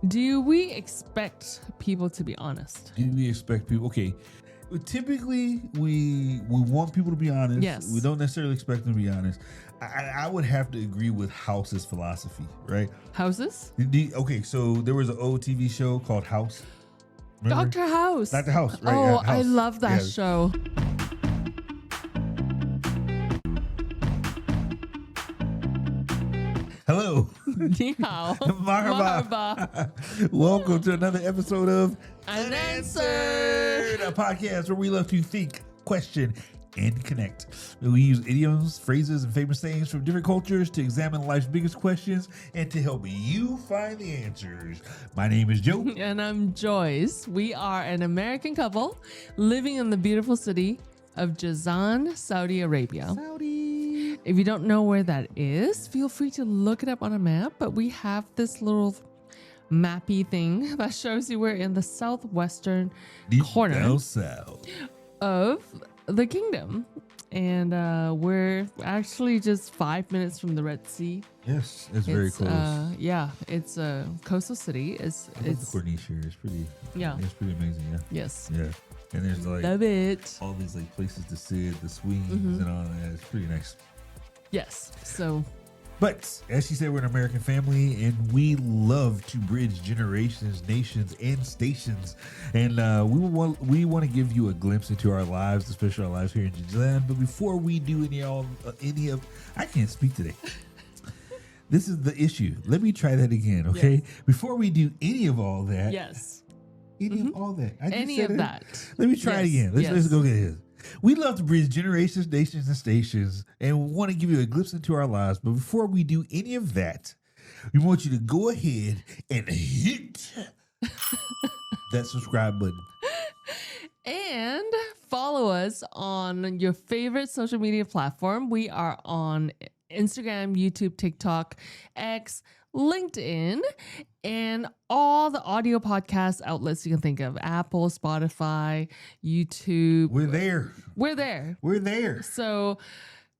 Do we expect people to be honest? Do we expect people? Okay. Typically, we want people to be honest. Yes. We don't necessarily expect them to be honest. I would have to agree with House's philosophy, right? Houses? Okay, so there was an old TV show called House. Remember? Dr. House. Dr. House, right? Oh, House. I love that show. Hello. Ni hao. Marhaba. Welcome to another episode of Unanswered, a podcast where we love to think, question, and connect. We use idioms, phrases, and famous sayings from different cultures to examine life's biggest questions and to help you find the answers. My name is Joe. And I'm Joyce. We are an American couple living in the beautiful city of Jazan, Saudi Arabia. If you don't know where that is, feel free to look it up on a map. But we have this little mappy thing that shows you we're in the southwestern corner Down south. of the kingdom. And we're actually just 5 minutes from the Red Sea. Yes, it's very close. It's a coastal city. I love the Corniche here. It's pretty. Yeah. It's pretty amazing. Yeah. Yes. Yeah. And there's like Love it. all these like places to sit, the swings and all that. It's pretty nice. Yes. So, But as she said, we're an American family, and we love to bridge generations, nations, and stations. And we want to give you a glimpse into our lives, especially our lives here in Jazan. But before we do any of, I can't speak today. This is the issue. Let me try that again, okay? Yes. Before we do any of all that, yes. any of all that, I just Any said of it. that. Let me try it again. Let's go get it. We love to bridge generations, nations, and stations, and we want to give you a glimpse into our lives. But before we do any of that, we want you to go ahead and hit that subscribe button. And follow us on your favorite social media platform. We are on Instagram, YouTube, TikTok, X, LinkedIn, and all the audio podcast outlets you can think of. Apple, Spotify, YouTube. We're there. We're there. We're there. So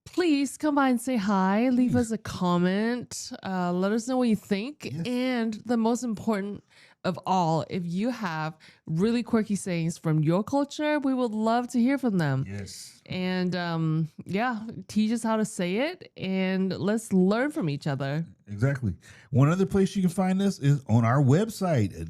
please come by and say hi. Leave us a comment. Let us know what you think. Yes. And the most important of all, if you have really quirky sayings from your culture, we would love to hear from them. Yes. And teach us how to say it, and let's learn from each other. Exactly. One other place you can find us is on our website,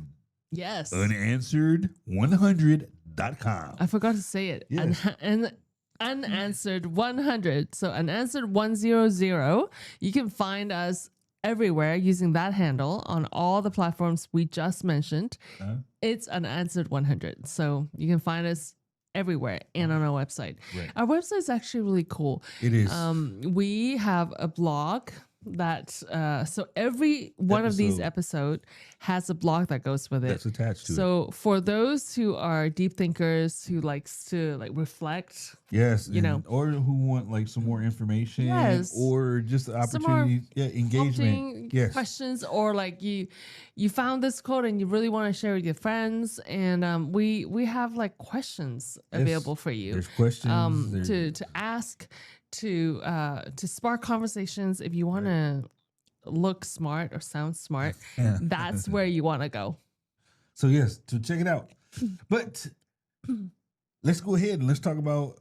Yes. unanswered100.com. I forgot to say it. Yes. And unanswered 100. So unanswered 100. You can find us everywhere using that handle on all the platforms we just mentioned. It's unanswered 100. So you can find us everywhere and on our website. Right. Our website is actually really cool. It is. We have a blog that so every one of these episodes has a blog that goes with it. That's attached to it. So for those who are deep thinkers, who likes to like reflect, Yes, or who want like some more information, Yes. or just the opportunity, engagement, prompting questions, or like you found this quote and you really want to share with your friends, and we have like questions available for you. There's questions to ask, to spark conversations. If you want to look smart or sound smart, that's where you want to go. So yes, to check it out. But let's go ahead and let's talk about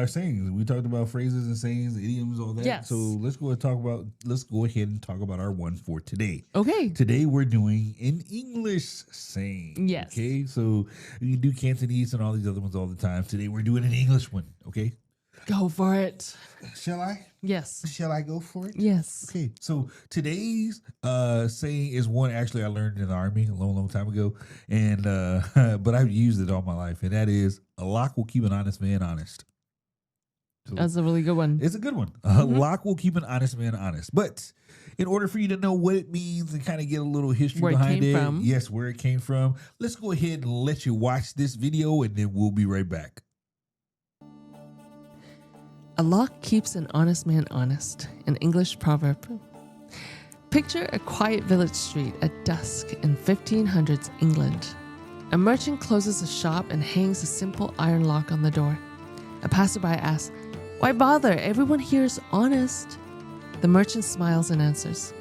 sayings. We talked about phrases and sayings, idioms, all that. Yes. So let's go ahead and talk about our one for today. Okay. Today we're doing an English saying. Yes. Okay. So you do Cantonese and all these other ones all the time. Today we're doing an English one. Okay. Go for it. Shall I? Yes. Shall I go for it? Yes. Okay, so today's saying is one actually I learned in the Army a long time ago, and but I've used it all my life, and that is a lock will keep an honest man honest. So That's a really good one. it's a good one. A lock will keep an honest man honest. But in order for you to know what it means and kind of get a little history Where it behind came it, from. yes, where it came from, let's go ahead and let you watch this video, and then we'll be right back. A lock keeps an honest man honest, an English proverb. Picture a quiet village street at dusk in 1500s England. A merchant closes a shop and hangs a simple iron lock on the door. A passerby asks, "Why bother? Everyone here is honest." The merchant smiles and answers,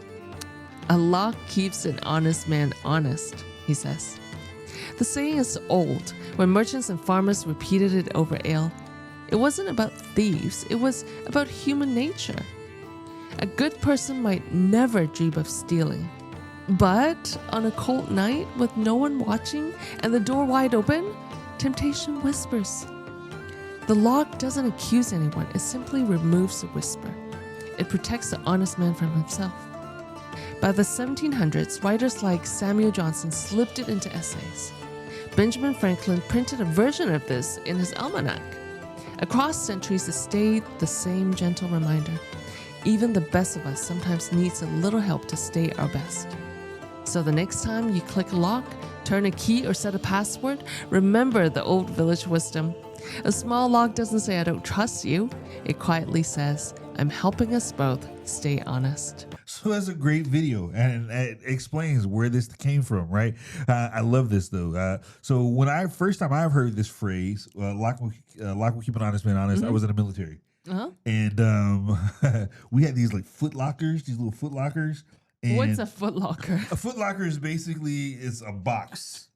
A lock keeps an honest man honest, he says. The saying is old. When merchants and farmers repeated it over ale, it wasn't about thieves, it was about human nature. A good person might never dream of stealing. But on a cold night with no one watching and the door wide open, temptation whispers. The lock doesn't accuse anyone, it simply removes the whisper. It protects the honest man from himself. By the 1700s, writers like Samuel Johnson slipped it into essays. Benjamin Franklin printed a version of this in his almanac. Across centuries, it stayed the same gentle reminder. Even the best of us sometimes needs a little help to stay our best. So the next time you click a lock, turn a key, or set a password, remember the old village wisdom. A small lock doesn't say, I don't trust you. It quietly says, I'm helping us both stay honest. So that's a great video, and it explains where this came from, right? I love this though. So when first time I've heard this phrase, lock will keep an honest man honest, I was in the military. And we had these like foot lockers, these little foot lockers. And what's a foot locker? A foot locker is basically a box.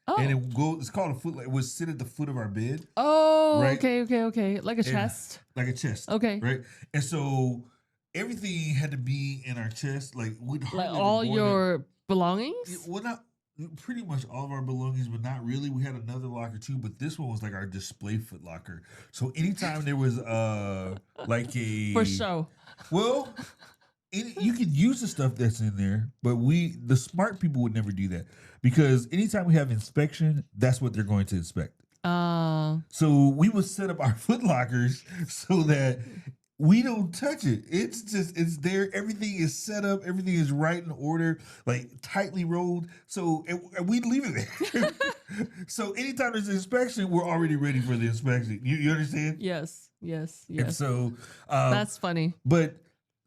Oh. And it's called a foot locker. It would sit at the foot of our bed. Oh, right? Okay. Like a chest. Like a chest. Okay. Right. And so everything had to be in our chest. Like all your belongings? Well, not pretty much all of our belongings, but not really. We had another locker too, but this one was like our display foot locker. So anytime there was like a for show. Well, you can use the stuff that's in there, but the smart people would never do that, because anytime we have inspection, that's what they're going to inspect. So we would set up our foot lockers so that we don't touch it. It's there. Everything is set up. Everything is right in order, like tightly rolled. So we'd leave it there. So anytime there's an inspection, we're already ready for the inspection. You understand? Yes. And so that's funny. But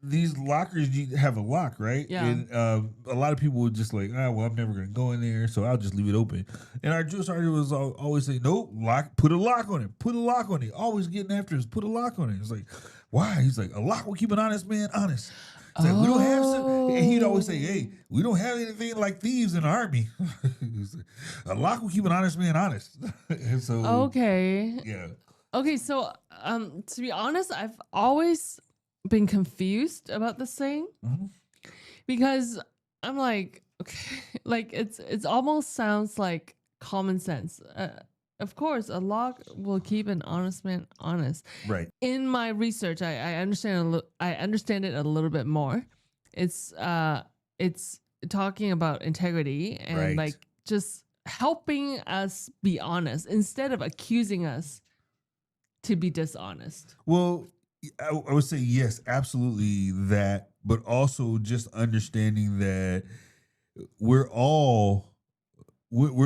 these lockers, you have a lock, right? Yeah. And a lot of people would just like, well, I'm never going to go in there, so I'll just leave it open. And our drill sergeant was always saying, nope, put a lock on it. Put a lock on it. Always getting after us, put a lock on it. It's like, why? He's like, a lock will keep an honest man honest. It's like, we don't have some. And he'd always say, hey, we don't have anything like thieves in the Army. A lock will keep an honest man honest. And so, okay. Yeah. Okay, so to be honest, I've always been confused about this saying, because I'm like, okay, like it's almost sounds like common sense. Of course, a lock will keep an honest man honest. Right. In my research, I understand it a little bit more. It's talking about integrity and like just helping us be honest instead of accusing us to be dishonest. Well, I would say yes, absolutely that, but also just understanding that we're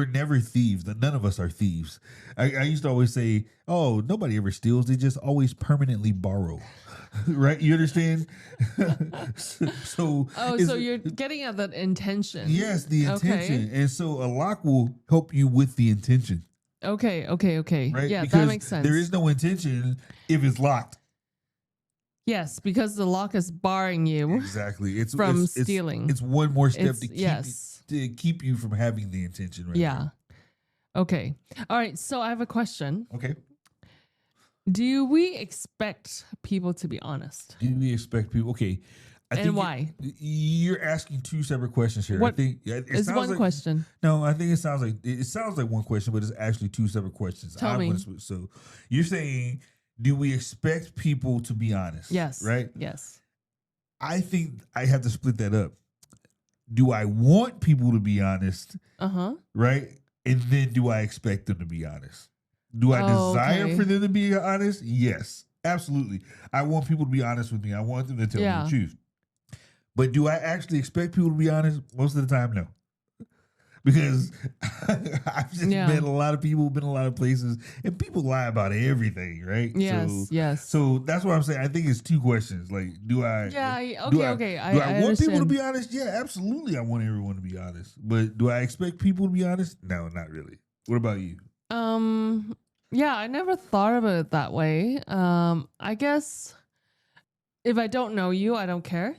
never thieves. None of us are thieves. I used to always say, oh, nobody ever steals. They just always permanently borrow. Right? You understand? So you're getting at that intention. Yes, the intention. Okay. And so a lock will help you with the intention. Okay. Right? Yeah, because that makes sense. There is no intention if it's locked. Yes, because the lock is barring you exactly from stealing. It's one more step to keep you from having the intention. Right. Yeah. There. Okay. All right. So I have a question. Okay. Do we expect people to be honest? Do we expect people? Okay. And why? You're asking two separate questions here. What? I think it's one question. No, I think it sounds like one question, but it's actually two separate questions. Tell me. So you're saying, do we expect people to be honest? Yes. Right? Yes. I think I have to split that up. Do I want people to be honest? Right? And then do I expect them to be honest? Do I desire for them to be honest? Yes, absolutely. I want people to be honest with me. I want them to tell me the truth. But do I actually expect people to be honest? Most of the time, no. Because I've just met a lot of people, been a lot of places, and people lie about everything, right? Yes. So that's what I'm saying. I think it's two questions. Like, do I? Yeah. Okay. Do I want people to be honest? Yeah, absolutely. I want everyone to be honest. But do I expect people to be honest? No, not really. What about you? Yeah, I never thought about it that way. I guess if I don't know you, I don't care.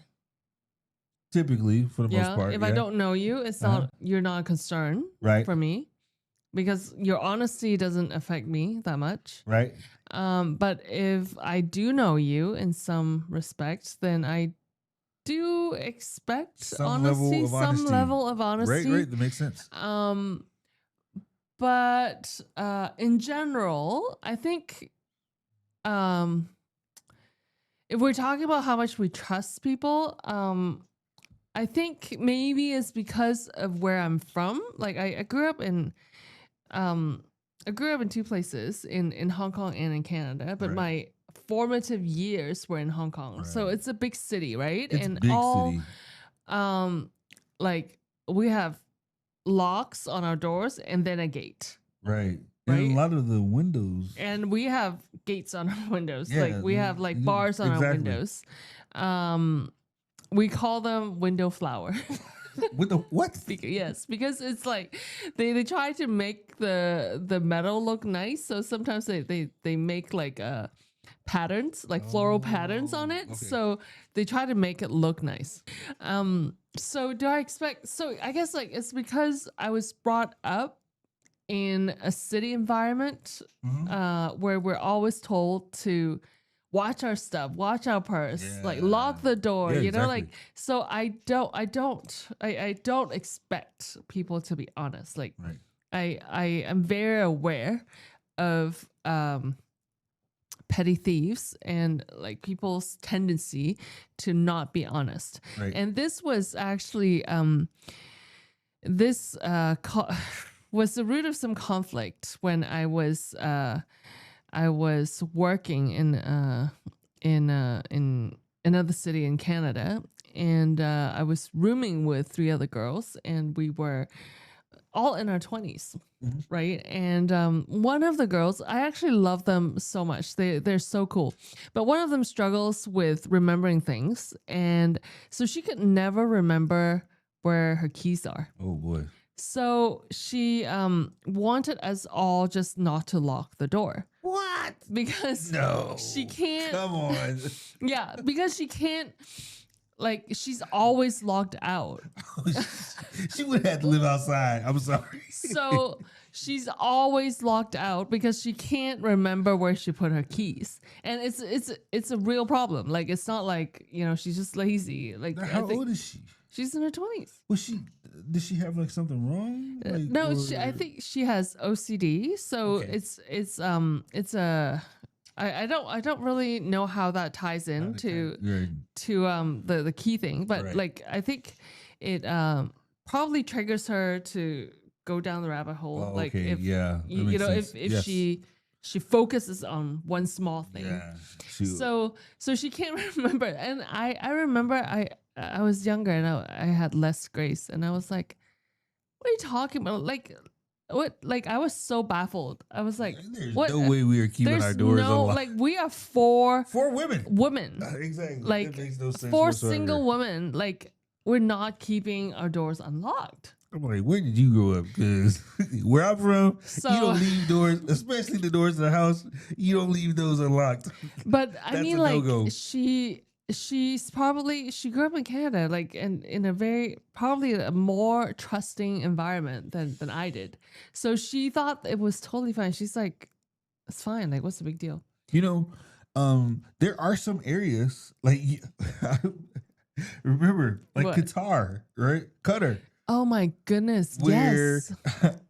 Typically, for the most part. If I don't know you, it's not you're not a concern Right. for me because your honesty doesn't affect me that much. Right. But if I do know you in some respects, then I do expect Some honesty, level of some honesty. level of honesty. Right. That makes sense. But in general, I think if we're talking about how much we trust people, I think maybe it's because of where I'm from. Like I grew up in two places in Hong Kong and in Canada, but my formative years were in Hong Kong. So it's a big city, right? It's and a big all city. Like we have locks on our doors and then a gate. Right. Right? And a lot of the windows. And we have gates on our windows. Yeah, like we have like bars on our windows. We call them window flower. Window what? Yes, because it's like they try to make the metal look nice. So sometimes they make like patterns, like floral patterns on it. Okay. So they try to make it look nice. So do I expect? So I guess like it's because I was brought up in a city environment where we're always told to watch our stuff, watch our purse, like lock the door, you know, like, so I don't expect people to be honest. Like I am very aware of petty thieves and like people's tendency to not be honest. And this was actually was the root of some conflict when I was working in another city in Canada, and I was rooming with 3 other girls, and we were all in our 20s, right? And one of the girls, I actually love them so much. They're so cool. But one of them struggles with remembering things, and so she could never remember where her keys are. Oh boy. So she wanted us all just not to lock the door. What? Because she can't. Come on. Yeah, because she can't. Like, she's always locked out. She would have to live outside. I'm sorry. So she's always locked out because she can't remember where she put her keys, and it's a real problem. Like, it's not like, you know, she's just lazy. Like, how old is she? She's in her 20s. Did she have like something wrong? Like, no, I think she has OCD. So I don't really know how that ties in to the key thing, but like I think it probably triggers her to go down the rabbit hole. Oh, like okay. if you know if she focuses on one small thing. Yeah. So she can't remember. And I remember I was younger and I had less grace, and I was like, what are you talking about? Like, what? Like, I was so baffled. I was like, there's what? no way we are keeping our doors unlocked. Like, we are 4 women. Exactly. Like, that makes no sense 4 whatsoever. single women. Like, we're not keeping our doors unlocked. I'm like, where did you grow up? Because where I'm from, you don't leave doors, especially the doors to the house. You don't leave those unlocked. But I mean, like, no-go. she grew up in Canada, like in a very probably a more trusting environment than I did. So she thought it was totally fine. She's like, it's fine. Like, what's the big deal? You know, there are some areas like remember, like What? Qatar, right? Qatar. Oh my goodness! Where, yes.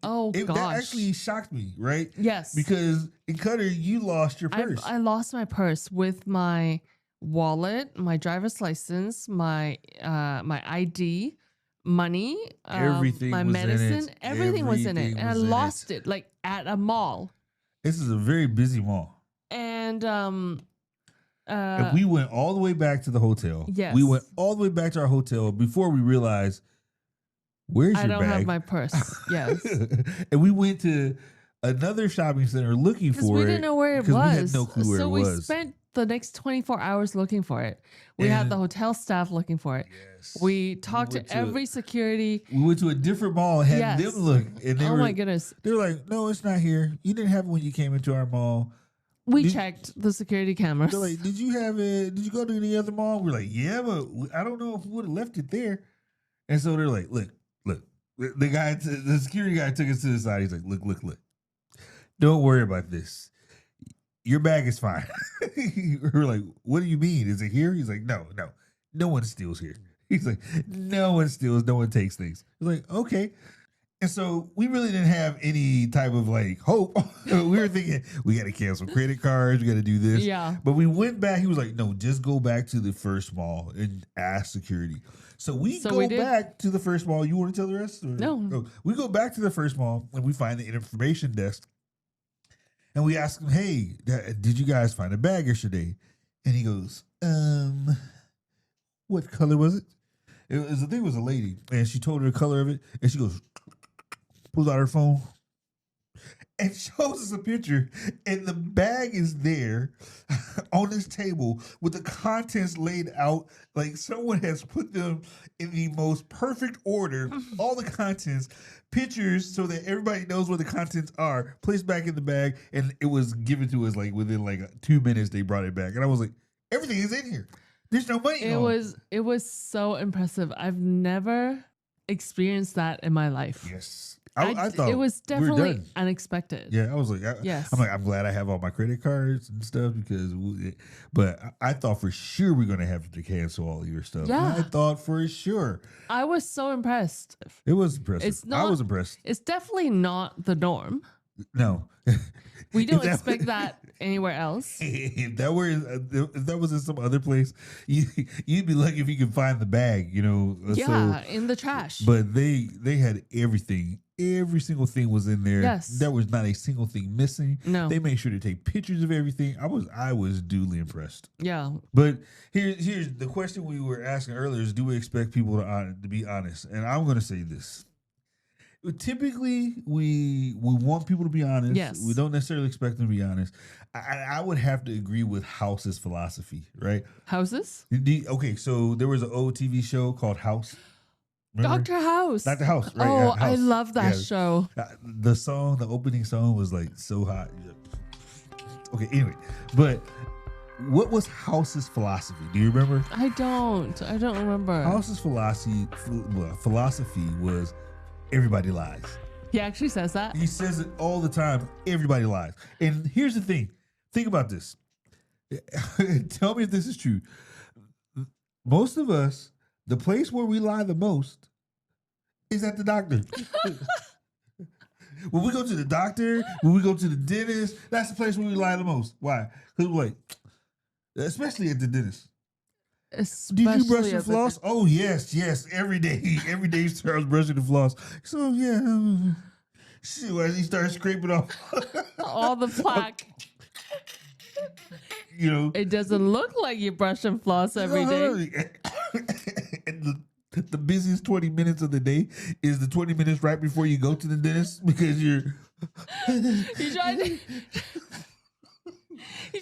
Oh gosh. That actually shocked me, right? Yes. Because in Qatar, you lost your purse. I lost my purse with my wallet, my driver's license, my ID, money, Everything my was medicine, in it. everything was in it, and I was in lost it like at a mall. This is a very busy mall. And and we went all the way back to the hotel. Yes. We went all the way back to our hotel before we realized, where's your bag? I don't have my purse. Yes. And we went to another shopping center looking for it. We didn't know where it was. We had no clue where it was. So we spent the next 24 hours looking for it. We had the hotel staff looking for it. Yes. We talked to every security. We went to a different mall and had them look. And they my goodness. They were like, no, it's not here. You didn't have it when you came into our mall. We Did- checked the security cameras. They're like, did you have it? Did you go to any other mall? We're like, yeah, but I don't know if we would have left it there. And so they're like, look. The guy, the security guy took us to the side. He's like, look. Don't worry about this. Your bag is fine. We're like, what do you mean? Is it here? He's like, no one steals here. He's like, no one steals, no one takes things. He's like, okay. And so we really didn't have any type of like hope. We were thinking we got to cancel credit cards, we got to do this. Yeah. But we went back. He was like, no, just go back to the first mall and ask security. So we go back to the first mall. You want to tell the rest? Or? No. We go back to the first mall and we find the information desk. And we ask him, hey, did you guys find a bag yesterday? And he goes, what color was it? I think it was a lady. And she told her the color of it. And she goes, pulls out her phone and shows us a picture. And the bag is there on this table with the contents laid out. Like someone has put them in the most perfect order. All the contents, pictures so that everybody knows what the contents are, placed back in the bag. And it was given to us like within like 2 minutes, they brought it back. And I was like, everything is in here. There's no money. It was so impressive. I've never experienced that in my life. Yes. I thought it was definitely done. unexpected. Yeah, I was like, yes. I'm glad I have all my credit cards and stuff but I thought for sure we're gonna have to cancel all your stuff. Yeah, I thought for sure. I was so impressed. It was impressive. I was impressed. It's definitely not the norm. No, we don't expect that anywhere else. If that was in some other place, you'd be lucky if you could find the bag. Yeah, in the trash. But they had everything. Every single thing was in there. Yes. There was not a single thing missing. No. They made sure to take pictures of everything. I was duly impressed. Yeah. But here's the question we were asking earlier is, do we expect people to be honest? And I'm going to say this. Typically, we want people to be honest. Yes. We don't necessarily expect them to be honest. I would have to agree with House's philosophy, right? Houses? Okay, so there was an old TV show called House. Remember? Dr. House. Dr. House, right? Oh, House. I love that show. The opening song was like so hot. Okay, anyway, but what was House's philosophy? Do you remember? I don't remember. House's philosophy was everybody lies. He actually says that? He says it all the time. Everybody lies. And here's the thing. Think about this. Tell me if this is true. Most of us, the place where we lie the most is at the doctor. When we go to the doctor, when we go to the dentist, that's the place where we lie the most. Why? Because we're like, especially at the dentist. Especially Did you brush and floss? Oh, yes. Every day. Every day starts brushing the floss. So, yeah. Shit, as he starts scraping off all the plaque. It doesn't look like you brush and floss every day. And the busiest 20 minutes of the day is the 20 minutes right before you go to the dentist because you're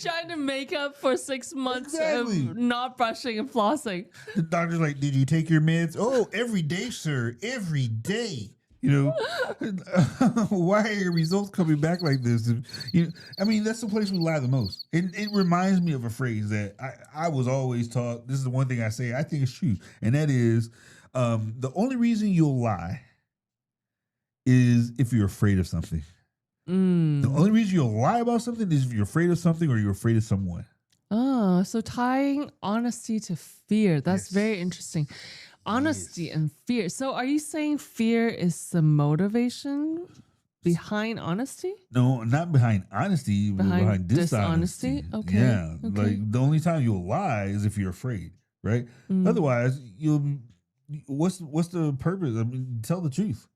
trying to make up for 6 months Exactly. of not brushing and flossing. The doctor's like, did you take your meds? Oh, every day, sir. Every day. Why are your results coming back like this? That's the place we lie the most. It reminds me of a phrase that I was always taught. This is the one thing I say I think is true. And that is the only reason you'll lie is if you're afraid of something. The only reason you'll lie about something is if you're afraid of something or you're afraid of someone. Oh, so tying honesty to fear. That's very interesting. Honesty and fear. So are you saying fear is the motivation behind honesty? No, not behind honesty, but behind dishonesty. Okay. Yeah. Okay. Like the only time you'll lie is if you're afraid, right? Otherwise, what's the purpose? Tell the truth.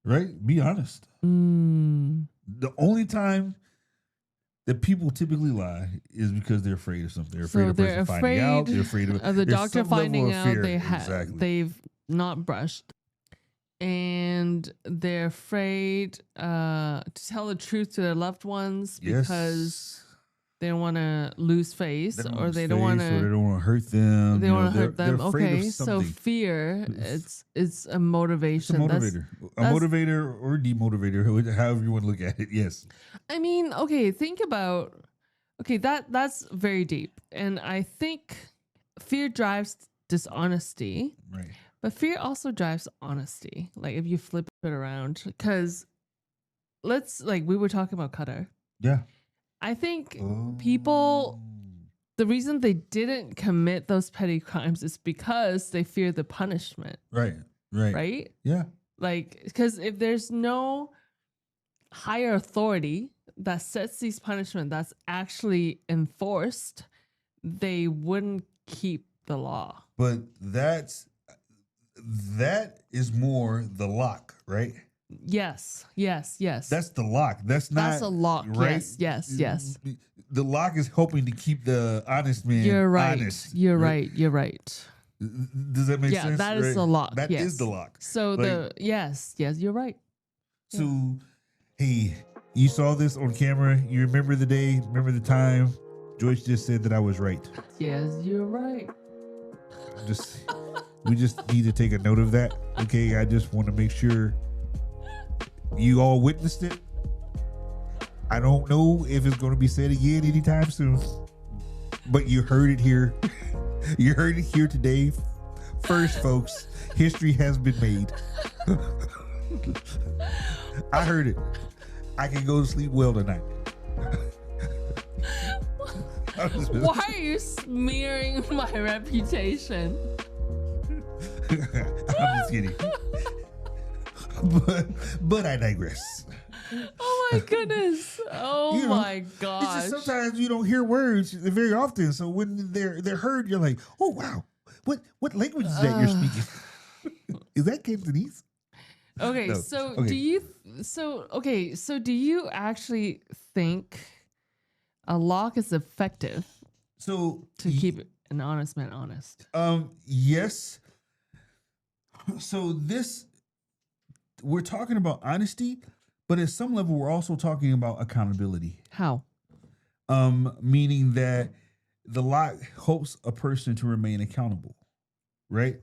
Right? Be honest. The only time that people typically lie is because they're afraid of something. They're afraid of the person finding out. They're afraid of the doctor finding out Exactly. they've not brushed. And they're afraid to tell the truth to their loved ones because they don't want to lose face or they don't want to hurt them. They want to hurt them. Okay, so fear, it's a motivation. It's a motivator. A motivator or demotivator, however you want to look at it. Yes. Okay, think about Okay, that's very deep. And I think fear drives dishonesty, Right. but fear also drives honesty. Like if you flip it around, because let's like we were talking about Qatar. Yeah. I think Oh. people, the reason they didn't commit those petty crimes is because they fear the punishment, Right. Right. right? Yeah. Like, because if there's no higher authority that sets these punishment that's actually enforced, they wouldn't keep the law. But that is more the lock, right? Yes, yes, yes. That's the lock. That's not That's a lock. right. Yes, yes, yes. The lock is hoping to keep the honest man You're right. honest. You're right. You're right. Does that make sense? Yeah, that is right? the lock. That yes. is the lock. So Like, yes, you're right. So, hey, you saw this on camera. You remember the day, remember the time. Joyce just said that I was right. Yes, you're right. We just need to take a note of that. Okay, I just want to make sure you all witnessed it. I don't know if it's going to be said again anytime soon, but you heard it here. You heard it here today. First, folks, history has been made. I heard it. I can go to sleep well tonight. Why are you smearing my reputation? I'm just kidding. But I digress. Oh my goodness. Oh my gosh. It's just sometimes you don't hear words very often. So when they're heard, you're like, oh wow. What language is that you're speaking? Is that Cantonese? Okay, No. so Okay. do you actually think a lock is effective So to keep an honest man honest? Yes. So we're talking about honesty, but at some level we're also talking about accountability. How? Meaning that the lock helps a person to remain accountable, right?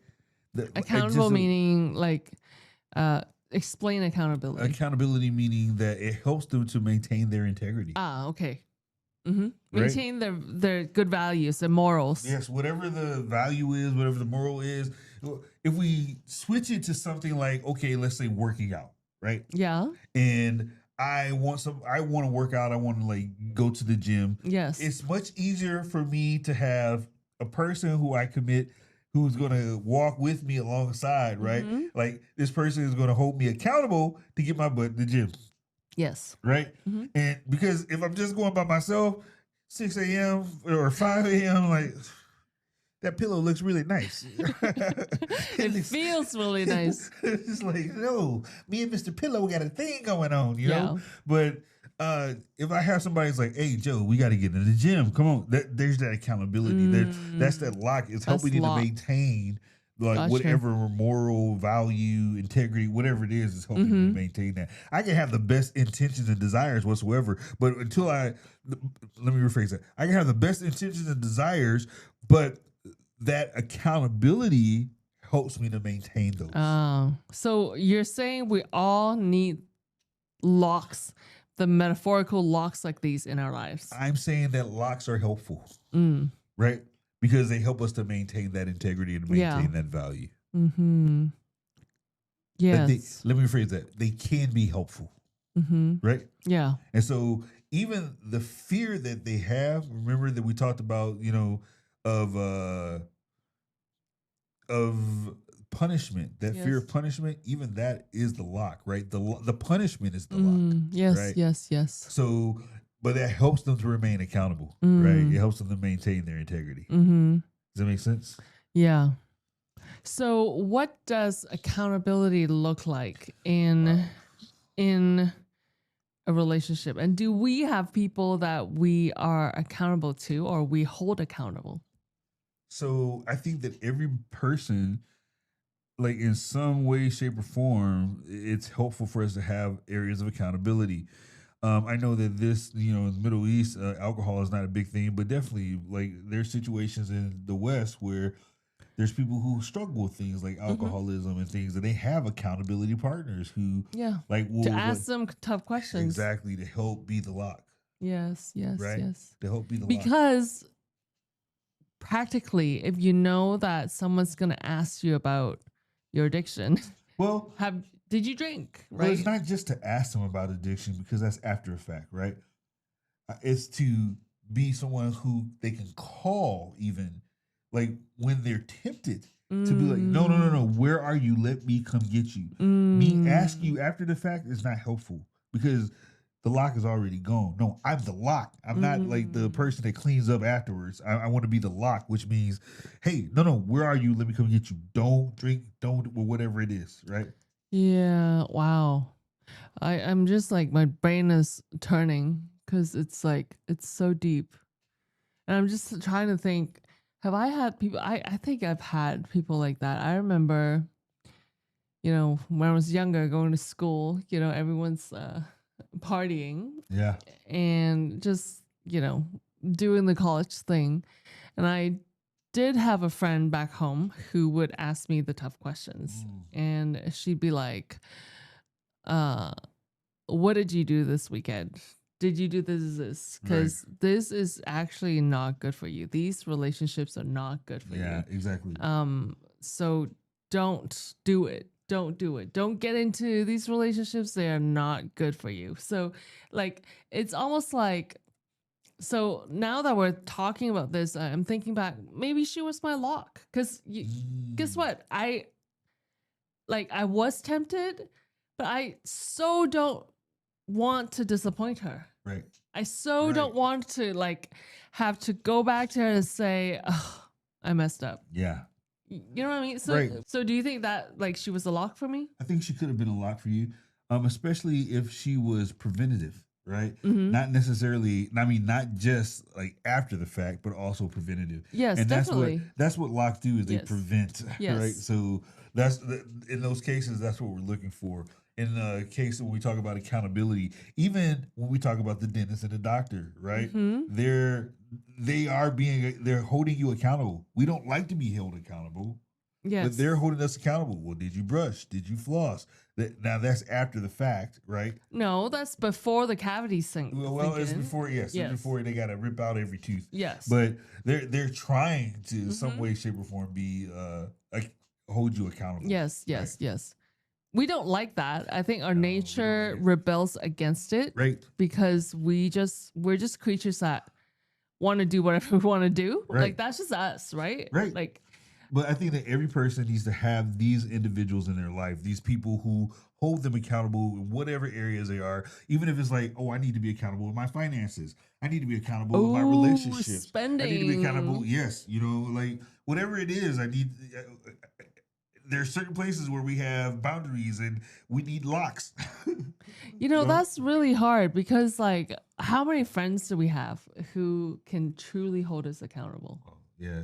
Accountable meaning like explain accountability. Accountability meaning that it helps them to maintain their integrity. Okay. Mm-hmm. Right? Maintain their good values, their morals. Yes, whatever the value is, whatever the moral is. If we switch it to something like, okay, let's say working out, right? Yeah. And I want to work out. I want to like go to the gym. Yes. It's much easier for me to have a person who I commit who's going to walk with me alongside, right? Mm-hmm. Like this person is going to hold me accountable to get my butt in the gym. Yes. Right? Mm-hmm. And because if I'm just going by myself, 6 a.m. or 5 a.m., like that pillow looks really nice. It feels really nice. It's like, no, me and Mr. Pillow got a thing going on, you know? But if I have somebody who's like, hey, Joe, we got to get in the gym. Come on. There's that accountability. That's that lock. It's helping you to maintain like whatever moral value, integrity, whatever it is helping you to maintain that. I can have the best intentions and desires whatsoever, but until let me rephrase that. I can have the best intentions and desires, but that accountability helps me to maintain those. So you're saying we all need locks, the metaphorical locks like these in our lives. I'm saying that locks are helpful, right? Because they help us to maintain that integrity and maintain that value. Mm-hmm. Yes. Let me rephrase that. They can be helpful, right? Yeah. And so even the fear that they have, remember that we talked about, you know, of punishment, that fear of punishment, even that is the lock, right? The punishment is the lock. Yes, right? yes. So, but that helps them to remain accountable, right? It helps them to maintain their integrity. Does that make sense? Yeah. So what does accountability look like in a relationship? And do we have people that we are accountable to or we hold accountable? So I think that every person, like in some way, shape, or form, it's helpful for us to have areas of accountability. I know that this, you know, in the Middle East, alcohol is not a big thing, but definitely like there's situations in the West where there's people who struggle with things like alcoholism and things, and they have accountability partners who, like, will to ask them tough questions. Exactly, to help be the lock. Yes, yes, right? yes. To help be the lock. Because practically, if you know that someone's gonna ask you about your addiction, Well, did you drink? well, Right? it's not just to ask them about addiction because that's after a fact, right? It's to be someone who they can call even like when they're tempted to be like, no, no, no, no, where are you? Let me come get you. Me ask you after the fact is not helpful because the lock is already gone. No, I'm the lock. I'm not like the person that cleans up afterwards. I want to be the lock, which means, hey, no, no, where are you? Let me come get you. Don't drink, don't, or whatever it is, right? Yeah. Wow. I'm just like my brain is turning because it's like it's so deep, and I'm just trying to think. Have I had people? I think I've had people like that. I remember, when I was younger, going to school. Everyone's partying Yeah. and just doing the college thing, and I did have a friend back home who would ask me the tough questions, and she'd be like, what did you do this weekend? Did you do this? Because this is actually not good for you. These relationships are not good for you. Yeah, exactly. So don't do it. Don't do it. Don't get into these relationships. They are not good for you. So like, it's almost like, so now that we're talking about this, I'm thinking back, maybe she was my lock. Because guess what? I was tempted, but I so don't want to disappoint her. Right. I so don't want to have to go back to her and say, oh, I messed up. Yeah. You know what I mean? So do you think that she was a lock for me? I think she could have been a lock for you, especially if she was preventative, right? Not necessarily. I mean, not just like after the fact, but also preventative. Yes, and definitely. That's what locks do is they prevent, Yes. right? So in those cases, that's what we're looking for. In the case when we talk about accountability, even when we talk about the dentist and the doctor, right? They're holding you accountable. We don't like to be held accountable. Yes. But they're holding us accountable. Well, did you brush? Did you floss? Now that's after the fact, right? No, that's before the cavity sink. Well, it's before, yes. It's before they got to rip out every tooth. Yes. But they're trying to some way, shape, or form be hold you accountable. Yes, yes, yes. We don't like that. I think our nature rebels against it. Right. Because we're just creatures that want to do whatever we want to do. Right. Like that's just us, right? Right. But I think that every person needs to have these individuals in their life, these people who hold them accountable in whatever areas they are, even if it's like, oh, I need to be accountable with my finances. I need to be accountable with my relationships. Spending. I need to be accountable. Yes. Like whatever it is, there's certain places where we have boundaries and we need locks. That's really hard because how many friends do we have who can truly hold us accountable? Yeah,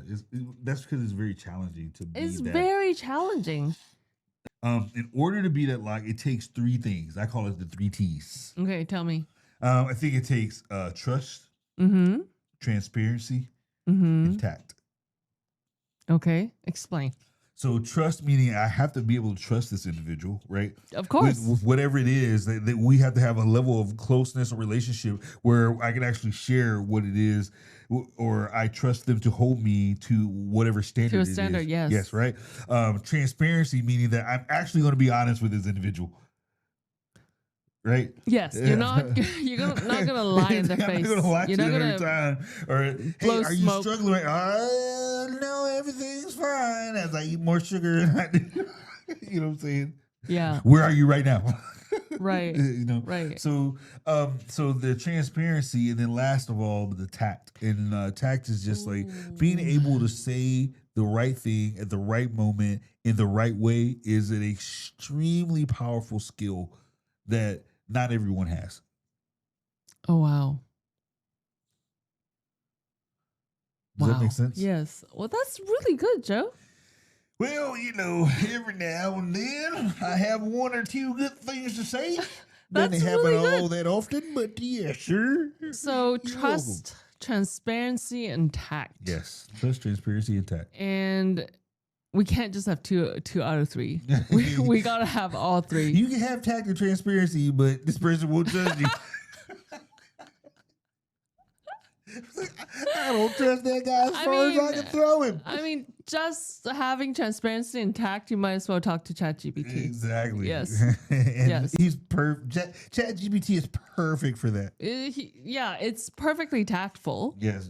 that's because it's very challenging to be It's that. very challenging. In order to be that lock, it takes three things. I call it the 3 T's. Okay, tell me. I think it takes trust, transparency, and tact. Okay, explain. So trust meaning I have to be able to trust this individual, right? Of course. With whatever it is, that we have to have a level of closeness or relationship where I can actually share what it is, or I trust them to hold me to whatever standard. To a standard, yes. Yes, right? Transparency meaning that I'm actually going to be honest with this individual. Right? Yes, you're not gonna lie in their face. You're not gonna lie you're to not them gonna every time. Or hey, are you struggling? No, everything's fine. As I eat more sugar, you know what I'm saying? Yeah. Where are you right now? Right. Right. So, so the transparency, and then last of all, the tact. And tact is just like being able to say the right thing at the right moment in the right way is an extremely powerful skill that not everyone has. Oh, wow. Does that make sense? Yes. Well, that's really good, Joe. Well, every now and then I have one or two good things to say. Doesn't happen really all that often, but yeah, sure. So trust, transparency, and tact. Yes, trust, transparency, and tact. And we can't just have two out of three. We gotta have all three. You can have tact and transparency, but this person won't judge you. I don't trust that guy as far as I can throw him. I mean, just having transparency intact, you might as well talk to ChatGPT. Exactly. Yes. And Yes. he's ChatGPT is perfect for that. It's perfectly tactful. Yes.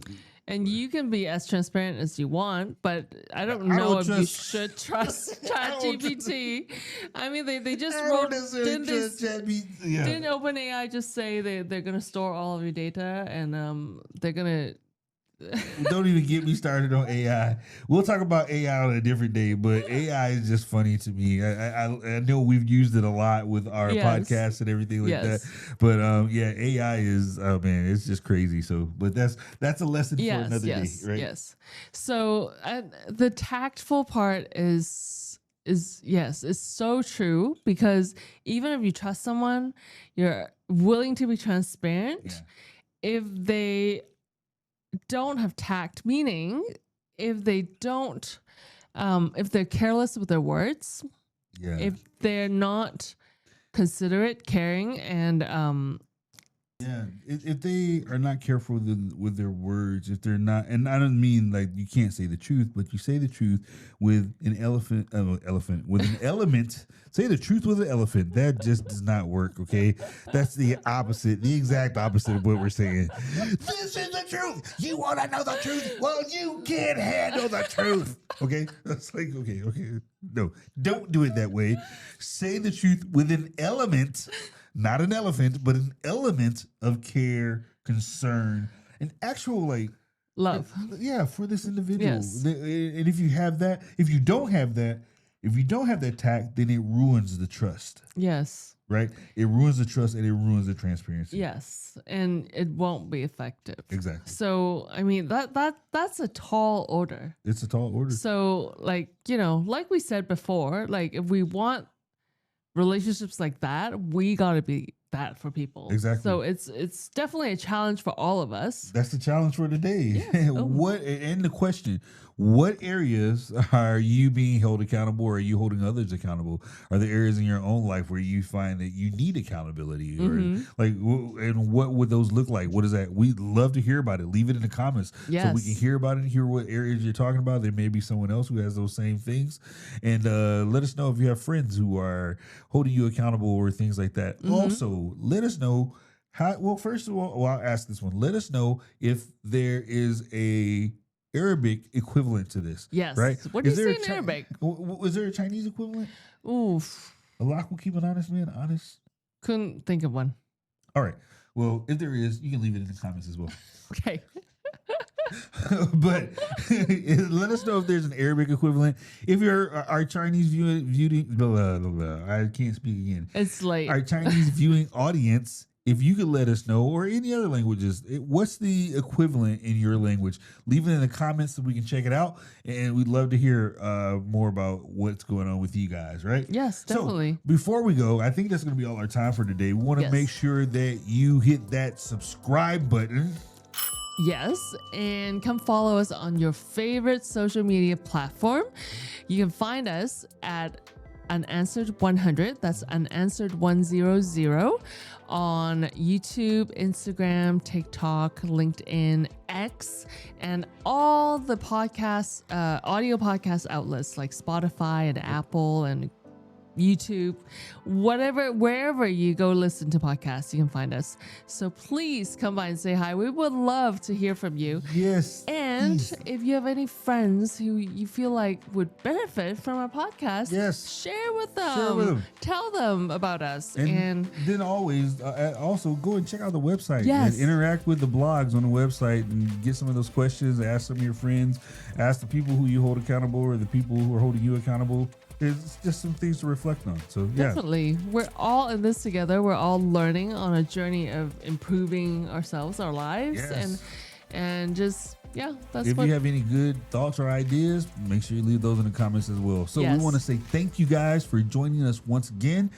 And you can be as transparent as you want, but I don't I know don't if you trust- should trust ChatGPT. I mean, they just I wrote, don't necessarily trust ChatGPT. Yeah. didn't OpenAI just say they're going to store all of your data and they're going to... Don't even get me started on AI. We'll talk about AI on a different day, but AI is just funny to me. I know we've used it a lot with our Yes. podcasts and everything like Yes. that. But yeah, AI is it's just crazy. So, but that's a lesson for another day, right? Yes. So the tactful part is so true, because even if you trust someone, you're willing to be transparent. Yeah. If they don't have tact, meaning if they don't, if they're careless with their words, Yeah. if they're not considerate, caring, and Yeah, if they are not careful with their words, if they're not, and I don't mean like you can't say the truth, but you say the truth with an with an element. Say the truth with an elephant. That just does not work. Okay, that's the opposite, the exact opposite of what we're saying. This is the truth. You want to know the truth? Well, you can't handle the truth. Okay, that's like okay. No, don't do it that way. Say the truth with an element. Not an elephant, but an element of care, concern, and actual like love. Yeah, for this individual. Yes. And if you have that, if you don't have that tact, then it ruins the trust. Yes. Right? It ruins the trust and it ruins the transparency. Yes, and it won't be effective. Exactly. So I mean that's a tall order. It's a tall order. So like like we said before, like if we want relationships like that, we gotta be that for people. Exactly. So it's definitely a challenge for all of us. That's the challenge for today. Yes. Oh. What and the question: what areas are you being held accountable, or are you holding others accountable? Are there areas in your own life where you find that you need accountability, or like, and what would those look like? What is that? We'd love to hear about it. Leave it in the comments so we Yes. can hear about it, hear what areas you're talking about. There may be someone else who has those same things, and let us know if you have friends who are holding you accountable or things like that. Also, let us know how. Well, first of all, I'll ask this one. Let us know if there is a Arabic equivalent to this. Yes. Right? What do you there say in Arabic? Was there a Chinese equivalent? Oof. Allah will keep an honest man honest. Couldn't think of one. All right. Well, if there is, you can leave it in the comments as well. Okay. But let us know if there's an Arabic equivalent. If you're our Chinese viewing, I can't speak again. It's late. Our Chinese viewing audience, if you could let us know, or any other languages, what's the equivalent in your language? Leave it in the comments so we can check it out. And we'd love to hear more about what's going on with you guys, right? Yes, definitely. So before we go, I think that's going to be all our time for today. We want to make sure that you hit that subscribe button. Yes, and come follow us on your favorite social media platform. You can find us at Unanswered 100. That's Unanswered 100 on YouTube, Instagram, TikTok, LinkedIn, X, and all the podcasts, audio podcast outlets like Spotify and Apple and YouTube, wherever you go listen to podcasts, you can find us. So please come by and say hi. We would love to hear from you. Yes. And please. if you have any friends who you feel like would benefit from our podcast, share with them. Tell them about us. And then always, also go and check out the website. Yes. And interact with the blogs on the website and get some of those questions. Ask some of your friends. Ask the people who you hold accountable or the people who are holding you accountable. It's just some things to reflect on. So definitely, we're all in this together. We're all learning on a journey of improving ourselves, our lives, and just that's. If you have any good thoughts or ideas, make sure you leave those in the comments as well. So we want to say thank you guys for joining us once again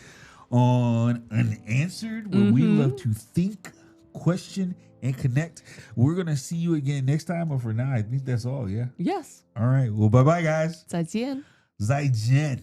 on Unanswered, where we love to think, question, and connect. We're gonna see you again next time, but for now, I think that's all. Yeah. Yes. All right. Well, bye bye, guys. 再见。再见。